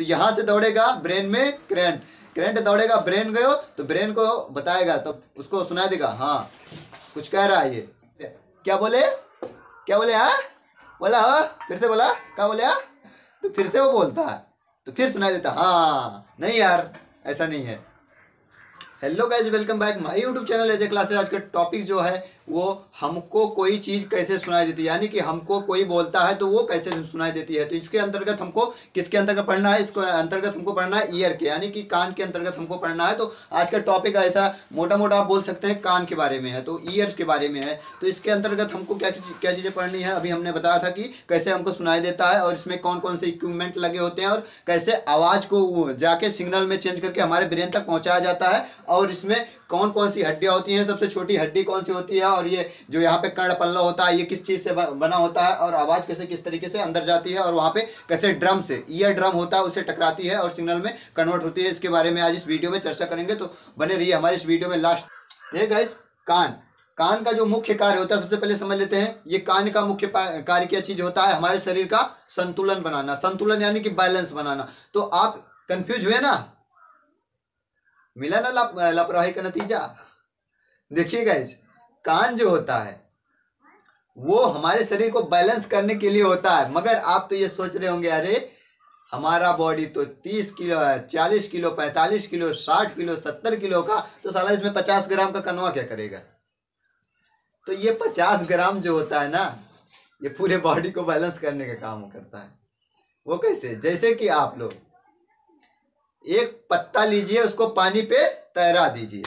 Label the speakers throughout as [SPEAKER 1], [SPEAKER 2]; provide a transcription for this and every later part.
[SPEAKER 1] तो यहाँ से दौड़ेगा ब्रेन में करंट, करंट दौड़ेगा ब्रेन गयो तो ब्रेन को बताएगा, तो उसको सुना देगा हाँ कुछ कह रहा है ये। क्या बोले हाँ बोला हाँ, फिर से बोला क्या बोले हाँ, तो फिर से वो बोलता है तो फिर सुनाई देता हाँ। नहीं यार ऐसा नहीं है। Hello guys, welcome back my YouTube channel AJ classes. आज का टॉपिक जो है वो हमको कोई चीज़ कैसे सुनाई देती है, यानी कि हमको कोई बोलता है तो वो कैसे सुनाई देती है। तो इसके अंतर्गत हमको किसके अंतर्गत पढ़ना है, इसको अंतर्गत हमको पढ़ना है ईयर के, यानी कि कान के अंतर्गत हमको पढ़ना है। तो आज का टॉपिक ऐसा मोटा मोटा आप बोल सकते हैं कान के बारे में है, तो ईयर्स के बारे में है। तो इसके अंतर्गत हमको क्या क्या चीज़ें पढ़नी है, अभी हमने बताया था कि कैसे हमको सुनाई देता है और इसमें कौन कौन से इक्विपमेंट लगे होते हैं और कैसे आवाज़ को जाके सिग्नल में चेंज करके हमारे ब्रेन तक पहुँचाया जाता है, और इसमें कौन कौन सी हड्डियां होती हैं, सबसे छोटी हड्डी कौन सी होती है, और ये जो यहाँ पे कर्ण पल्ला होता है ये किस चीज़ से बना होता है, और आवाज़ कैसे किस तरीके से अंदर जाती है, और वहाँ पे कैसे ड्रम से ईयर ड्रम होता है उससे टकराती है और सिग्नल में कन्वर्ट होती है। इसके बारे में आज इस वीडियो में चर्चा करेंगे, तो बने रहिए हमारे इस वीडियो में लास्ट। ये गाइस कान का जो मुख्य कार्य होता है सबसे पहले समझ लेते हैं। ये कान का मुख्य कार्य क्या चीज़ होता है, हमारे शरीर का संतुलन बनाना, संतुलन यानी कि बैलेंस बनाना। तो आप कंफ्यूज हुए ना, मिला ना लापरवाही का नतीजा। देखिए गाइस, कान जो होता है वो हमारे शरीर को बैलेंस करने के लिए होता है, मगर आप तो ये सोच रहे होंगे अरे हमारा बॉडी तो 30 किलो है, 40 किलो, 45 किलो, 60 किलो, 70 किलो का, तो साला इसमें 50 ग्राम का कनवा क्या करेगा। तो ये 50 ग्राम जो होता है ना, ये पूरे बॉडी को बैलेंस करने का काम करता है। वो कैसे, जैसे कि आप लोग एक पत्ता लीजिए, उसको पानी पे तैरा दीजिए,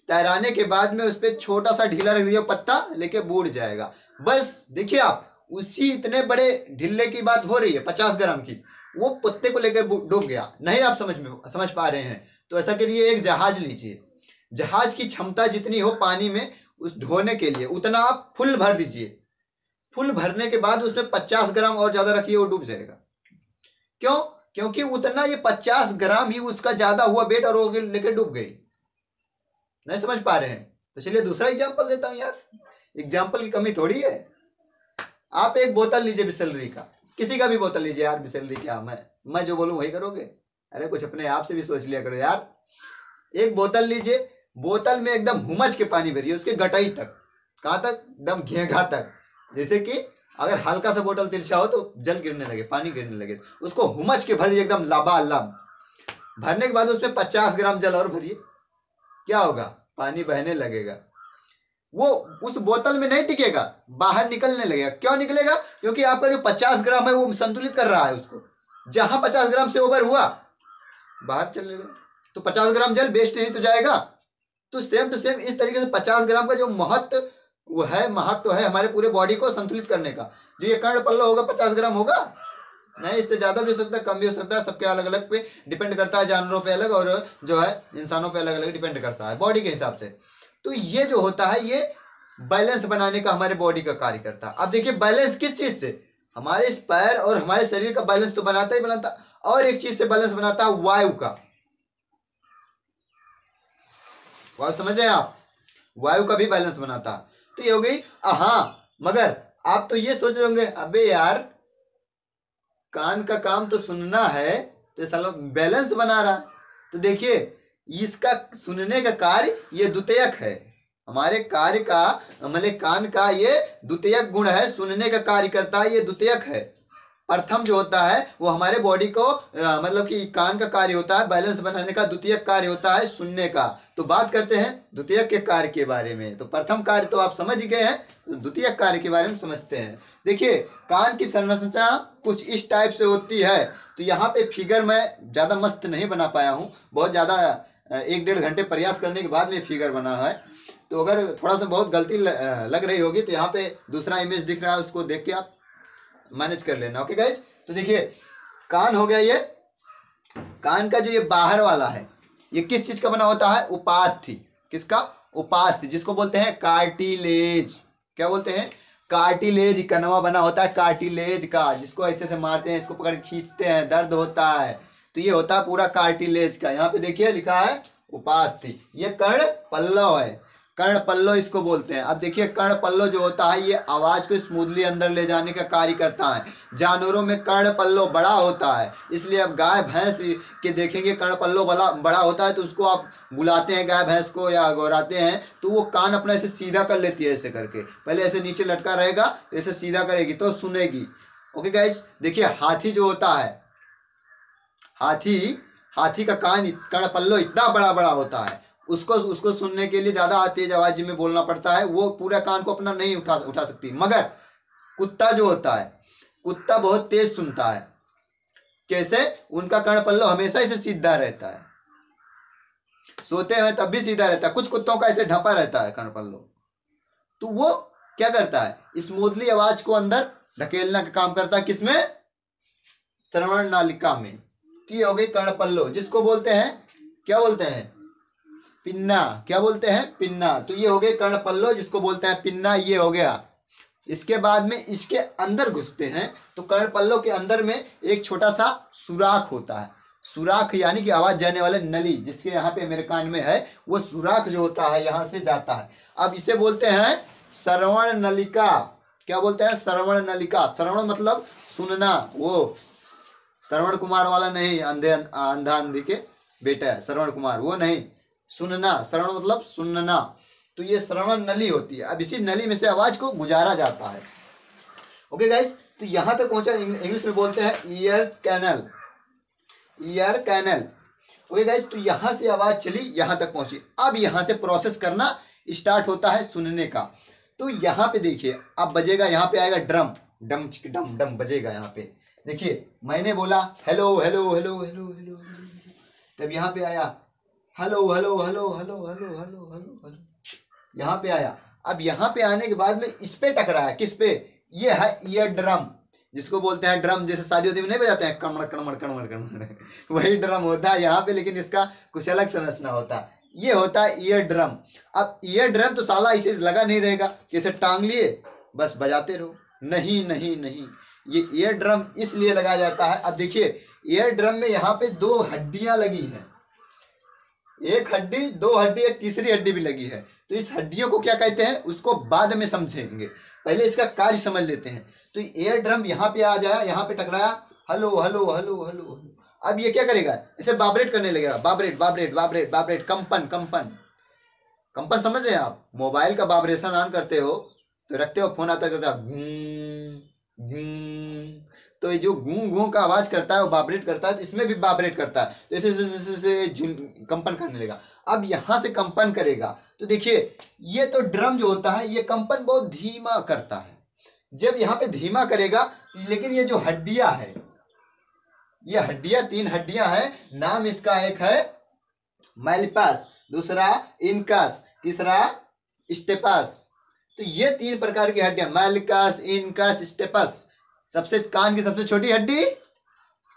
[SPEAKER 1] तैराने के बाद में उस पर छोटा सा ढीला रख दीजिए, पत्ता लेके बूढ़ जाएगा। बस देखिए आप उसी इतने बड़े ढीले की बात हो रही है 50 ग्राम की, वो पत्ते को लेकर डूब गया। नहीं आप समझ पा रहे हैं, तो ऐसा करिए एक जहाज लीजिए, जहाज की क्षमता जितनी हो पानी में उस ढोने के लिए उतना आप फुल भर दीजिए। फुल भरने के बाद उसमें 50 ग्राम और ज़्यादा रखिए, वो डूब जाएगा। क्यों? क्योंकि उतना ये 50 ग्राम ही उसका ज्यादा हुआ वेट और वो लेकर डूब गई। नहीं समझ पा रहे हैं, तो चलिए दूसरा एग्जांपल देता हूं यार, एग्जांपल की कमी थोड़ी है। आप एक बोतल लीजिए बिसलरी का, किसी का भी बोतल लीजिए यार, बिसलरी क्या, मैं जो बोलूं वही करोगे। अरे कुछ अपने आप से भी सोच लिया करो यार। एक बोतल लीजिए, बोतल में एकदम हुमच के पानी भरिए, उसके गटाई तक, कहाँ तक, एकदम घेघा तक। जैसे कि अगर हल्का सा बोतल तिरछा हो तो जल गिरने लगे, पानी गिरने लगे, उसको हुमच के भर दिए एकदम लबालब। भरने के बाद उसमें 50 ग्राम जल और भरिए, क्या होगा, पानी बहने लगेगा। वो उस बोतल में नहीं टिकेगा, बाहर निकलने लगेगा। क्यों निकलेगा? क्योंकि आपका जो 50 ग्राम है वो संतुलित कर रहा है उसको। जहां 50 ग्राम से ओवर हुआ बाहर चलेगा, तो 50 ग्राम जल वेस्ट नहीं तो जाएगा। तो सेम टू सेम इस तरीके से 50 ग्राम का जो महत्व है हमारे पूरे बॉडी को संतुलित करने का। जो ये कर्ण पल्ला होगा 50 ग्राम होगा, नहीं इससे ज़्यादा भी हो सकता है, कम भी हो सकता है, सबके अलग अलग पे डिपेंड करता है, जानवरों पे अलग और जो है इंसानों पे अलग अलग डिपेंड करता है बॉडी के हिसाब से। तो ये जो होता है ये बैलेंस बनाने का हमारे बॉडी का कार्य करता है। अब देखिए बैलेंस किस चीज़ से, हमारे इस पैर और हमारे शरीर का बैलेंस तो बनाता ही बनाता, और एक चीज़ से बैलेंस बनाता है, वायु का। वायु समझ रहे हैं आप, वायु का भी बैलेंस बनाता है। तो ये हो गई। हाँ, मगर आप तो ये सोच रहे होंगे अबे यार कान का काम तो सुनना है, तो साला बैलेंस बना रहा। तो देखिए इसका सुनने का कार्य ये द्वितीयक है, हमारे कार्य का मतलब कान का ये द्वितीयक गुण है, सुनने का कार्य करता है, ये द्वितीयक है। प्रथम जो होता है वो हमारे बॉडी को मतलब कि कान का कार्य होता है बैलेंस बनाने का, द्वितीयक कार्य होता है सुनने का। तो बात करते हैं द्वितीयक के कार्य के बारे में। तो प्रथम कार्य तो आप समझ गए हैं, तो द्वितीयक कार्य के बारे में समझते हैं। देखिए कान की संरचना कुछ इस टाइप से होती है। तो यहाँ पे फिगर मैं ज़्यादा मस्त नहीं बना पाया हूँ, बहुत ज़्यादा 1-1.5 घंटे प्रयास करने के बाद में फिगर बना है। तो अगर थोड़ा सा बहुत गलती लग रही होगी तो यहाँ पे दूसरा इमेज दिख रहा है, उसको देख के आप मैनेज कर लेना। ओके गाइज, तो देखिए कान हो गया, ये कान का जो ये बाहर वाला है ये किस चीज का बना होता है, उपास्थि। किसका? उपास्थि, जिसको बोलते हैं कार्टिलेज। क्या बोलते हैं? कार्टिलेज। कनवा बना होता है कार्टिलेज का, जिसको ऐसे से मारते हैं, इसको पकड़ के खींचते हैं, दर्द होता है, तो ये होता है पूरा कार्टिलेज का। यहाँ पे देखिए लिखा है उपास्थि। ये कर्ण पल्लव है। कर्णपल्लो इसको बोलते हैं। अब देखिए कर्णपल्लो जो होता है ये आवाज को स्मूथली अंदर ले जाने का कार्य करता है। जानवरों में कर्णपल्लो बड़ा होता है, इसलिए अब गाय भैंस के देखेंगे कर्णपल्लो बड़ा होता है तो उसको आप बुलाते हैं गाय भैंस को या गौराते हैं तो वो कान अपना ऐसे सीधा कर लेती है, ऐसे करके पहले ऐसे नीचे लटका रहेगा तो ऐसे सीधा करेगी तो सुनेगी। ओके गाइस, देखिए हाथी जो होता है, हाथी का कान कर्णपल्लो इतना बड़ा बड़ा होता है, उसको सुनने के लिए ज्यादा तेज आवाज में बोलना पड़ता है, वो पूरा कान को अपना नहीं उठा सकती। मगर कुत्ता जो होता है, कुत्ता बहुत तेज सुनता है। कैसे? उनका कर्णपल्लो हमेशा इसे सीधा रहता है, सोते हैं तब भी सीधा रहता है। कुछ कुत्तों का ऐसे ढपा रहता है कर्णपल्लो, तो वो क्या करता है, स्मूथली आवाज को अंदर ढकेलने का काम करता है। किसमें? श्रवण नालिका में। तो ये हो गई कर्णपल्लो, जिसको बोलते हैं, क्या बोलते हैं? पिन्ना। क्या बोलते हैं? पिन्ना। तो ये हो गए कर्णपल्लो, जिसको बोलते हैं पिन्ना, ये हो गया। इसके बाद में इसके अंदर घुसते हैं तो कर्णपल्लो के अंदर में एक छोटा सा सुराख होता है। सुराख यानी कि आवाज जाने वाले नली, जिसके यहाँ पे मेरे कान में है, वो सुराख जो होता है यहाँ से जाता है। अब इसे बोलते हैं श्रवण नलिका। क्या बोलते हैं? श्रवण नलिका। श्रवण मतलब सुनना, वो श्रवण कुमार वाला नहीं, अंधा अंधी के बेटा है श्रवण कुमार, वो नहीं, सुनना। श्रवण मतलब सुनना। तो ये श्रवण नली होती है। अब इसी नली में से आवाज को गुजारा जाता है। ओके गाइस, तो यहां तक पहुंचा, इंग्लिश में बोलते हैं ear canal. Ear canal. Okay guys, तो यहां से आवाज चली, यहां तक पहुंची। अब यहां से प्रोसेस करना स्टार्ट होता है सुनने का। तो यहां पे देखिए, अब बजेगा, यहां पे आएगा ड्रम, डम चिक डम डम बजेगा यहाँ पे। देखिए मैंने बोला hello hello hello hello hello, तब यहाँ पे आया hello hello hello hello hello hello hello hello, यहाँ पे आया। अब यहाँ पे आने के बाद में इस पे टकराया, किस पे? ये है ईयर ड्रम, जिसको बोलते हैं ड्रम। जैसे शादी वादी में नहीं बजाते हैं कड़मड़ कड़मड़ कड़मड़ कड़मड़, वही ड्रम होता है यहाँ पे, लेकिन इसका कुछ अलग संरचना होता है। ये होता है ईयर ड्रम। अब ईयर ड्रम तो साला इसे लगा नहीं रहेगा कि इसे टांग लिए बस बजाते रहो, नहीं नहीं नहीं, ये ईयर ड्रम इसलिए लगाया जाता है। अब देखिए ईयर ड्रम में यहाँ पे 2 हड्डियां लगी हैं, एक हड्डी, 2 हड्डी, एक तीसरी हड्डी भी लगी है। तो इस हड्डियों को क्या कहते हैं उसको बाद में समझेंगे, पहले इसका कार्य समझ लेते हैं। तो ईयर ड्रम यहाँ पे आ जाए, यहाँ पे टकराया, हेलो हेलो हेलो हेलो। अब ये क्या करेगा, इसे वाइब्रेट करने लगेगा, वाइब्रेट वाइब्रेट वाइब्रेट वाइब्रेट, कंपन कंपन कंपन। समझ रहे हैं आप? मोबाइल का वाइब्रेशन ऑन करते हो तो रखते हो, फोन आता करता तो ये जो गूं गूं का आवाज करता है वो वाइब्रेट करता है, तो इसमें भी वाइब्रेट करता है, तो ऐसे कंपन करने लगेगा। अब यहां से कंपन करेगा तो देखिए ये तो ड्रम जो होता है ये कंपन बहुत धीमा करता है। जब यहाँ पे धीमा करेगा, लेकिन ये जो हड्डियां है, ये हड्डियां 3 हड्डियां हैं। नाम इसका एक है मैलिपस, दूसरा इनकस, तीसरा स्टेपस। तो ये 3 प्रकार की हड्डियां, मैलिकस, इनकस, स्टेपस। सबसे कान की सबसे छोटी हड्डी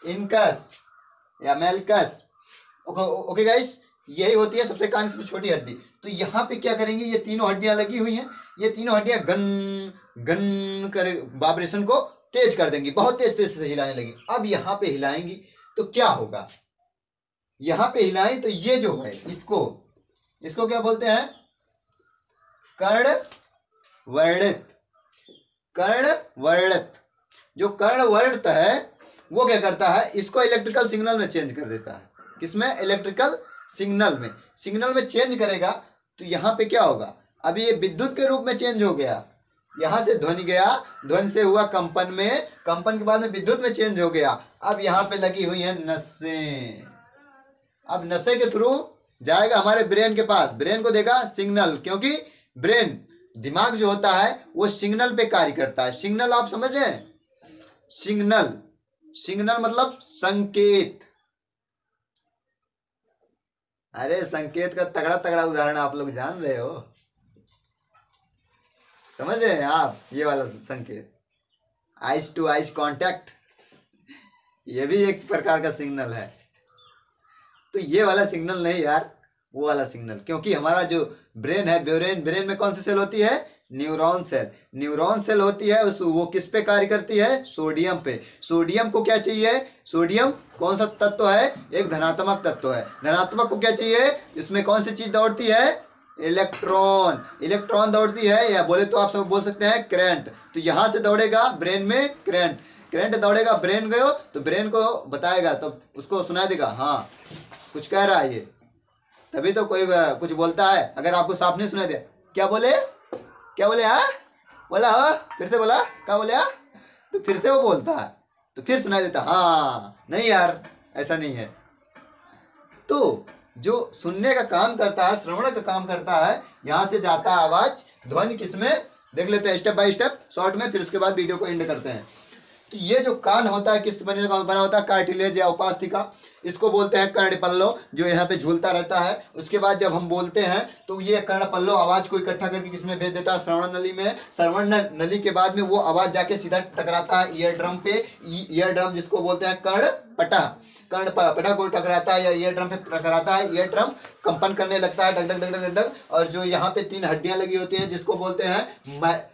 [SPEAKER 1] इनकस या मैलिकस। ओके गाइस, यही होती है सबसे कान की सबसे छोटी हड्डी। तो यहाँ पे क्या करेंगे, ये तीनों हड्डियां लगी हुई हैं, ये तीनों हड्डियां गन गन करे वाइब्रेशन को तेज कर देंगी, बहुत तेज तेज से हिलाने लगी। अब यहाँ पे हिलाएंगी तो क्या होगा, यहाँ पे हिलाएं तो ये जो है इसको क्या बोलते हैं? कर्णवर्णित। कर्णवर्णित। जो कर्णवर्णित है वो क्या करता है, इसको इलेक्ट्रिकल सिग्नल में चेंज कर देता है। किसमें? इलेक्ट्रिकल सिग्नल में। सिग्नल में चेंज करेगा तो यहाँ पे क्या होगा, अभी ये विद्युत के रूप में चेंज हो गया, यहाँ से ध्वनि गया, ध्वनि से हुआ कंपन में, कंपन के बाद में विद्युत में चेंज हो गया। अब यहाँ पे लगी हुई है नसें। अब नशे के थ्रू जाएगा हमारे ब्रेन के पास, ब्रेन को देगा सिग्नल, क्योंकि ब्रेन दिमाग जो होता है वो सिग्नल पे कार्य करता है। सिग्नल आप समझ रहे हैं? सिग्नल, सिग्नल मतलब संकेत। अरे संकेत का तगड़ा तगड़ा उदाहरण आप लोग जान रहे हो, समझ रहे हैं आप? ये वाला संकेत, आइज टू आइज कांटेक्ट, ये भी एक प्रकार का सिग्नल है। तो ये वाला सिग्नल नहीं यार, वो वाला सिग्नल, क्योंकि हमारा जो ब्रेन है, ब्रेन में कौन सी सेल होती है? Neuron cell. न्यूरॉन सेल होती है वो किस पे कार्य करती है? सोडियम पे। सोडियम को क्या चाहिए? सोडियम कौन सा तत्व है? एक धनात्मक तत्व है। धनात्मक को क्या चाहिए? इसमें कौन सी चीज दौड़ती है? इलेक्ट्रॉन, इलेक्ट्रॉन दौड़ती है, या बोले तो आप सब बोल सकते हैं करंट। तो यहाँ से दौड़ेगा ब्रेन में करंट, करंट दौड़ेगा ब्रेन गयो तो ब्रेन को बताएगा, तो उसको सुना देगा हाँ कुछ कह रहा है ये, तभी तो कोई कुछ बोलता है। अगर आपको साफ नहीं सुना दे, क्या बोले, क्या बोले हाँ, बोला हाँ, फिर से बोला क्या बोले हाँ, तो फिर से वो बोलता है, तो फिर सुनाई देता हाँ। नहीं यार, ऐसा नहीं है। तो जो सुनने का काम करता है, श्रवण का काम करता है, यहाँ से जाता है आवाज, ध्वनि किसमें, देख लेते हैं स्टेप बाय स्टेप शॉर्ट में, फिर उसके बाद वीडियो को एंड करते हैं। तो ये जो कान होता है किस बना होता है, कार्टिलेज या उपास्थिका, इसको बोलते हैं कर्णपल्लव, जो यहाँ पे झूलता रहता है। उसके बाद जब हम बोलते हैं तो ये कर्णपल्लव आवाज को इकट्ठा करके किसमें भेज देता है, श्रवण नली में। श्रवण नली के बाद में वो आवाज जाके सीधा टकराता है ईयर ड्रम पे, ईयर ड्रम जिसको बोलते हैं कर्णपटा, कर्णपटा को टकराता है या ईयर ड्रम पे टकराता है, ईयर ड्रम कंपन करने लगता है, डग डग डग डग डग। और जो यहाँ पे 3 हड्डियां लगी होती हैं जिसको बोलते हैं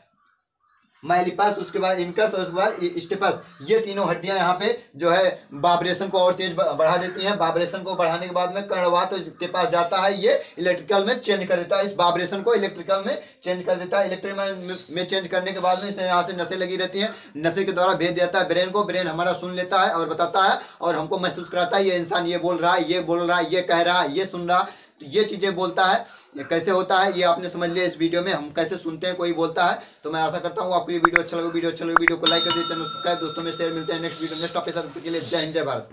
[SPEAKER 1] माइलिपस, उसके बाद इनकस और उसके बाद स्टेपस, ये तीनों हड्डियां यहाँ पे जो है वाइब्रेशन को और तेज बढ़ा देती हैं। वाइब्रेशन को बढ़ाने के बाद में कर्णवात के पास जाता है, ये इलेक्ट्रिकल में चेंज कर देता है, इस वाइब्रेशन को इलेक्ट्रिकल में चेंज कर देता है। इलेक्ट्रिकल में चेंज करने के बाद में इसे यहाँ से नसें लगी रहती हैं, नशे के द्वारा भेज देता है ब्रेन को, ब्रेन हमारा सुन लेता है और बताता है और हमको महसूस कराता है ये इंसान ये बोल रहा है, ये बोल रहा है, ये कह रहा है, ये सुन रहा। तो ये चीज़ें बोलता है, ये कैसे होता है ये आपने समझ लिया इस वीडियो में, हम कैसे सुनते हैं कोई बोलता है। तो मैं आशा करता हूँ आपको ये वीडियो अच्छा लगे, वीडियो को लाइक कर दीजिए, चैनल सब्सक्राइब, दोस्तों में शेयर। मिलते हैं नेक्स्ट वीडियो नेक्स्ट टॉपिक के लिए। जय हिंद, जय भारत।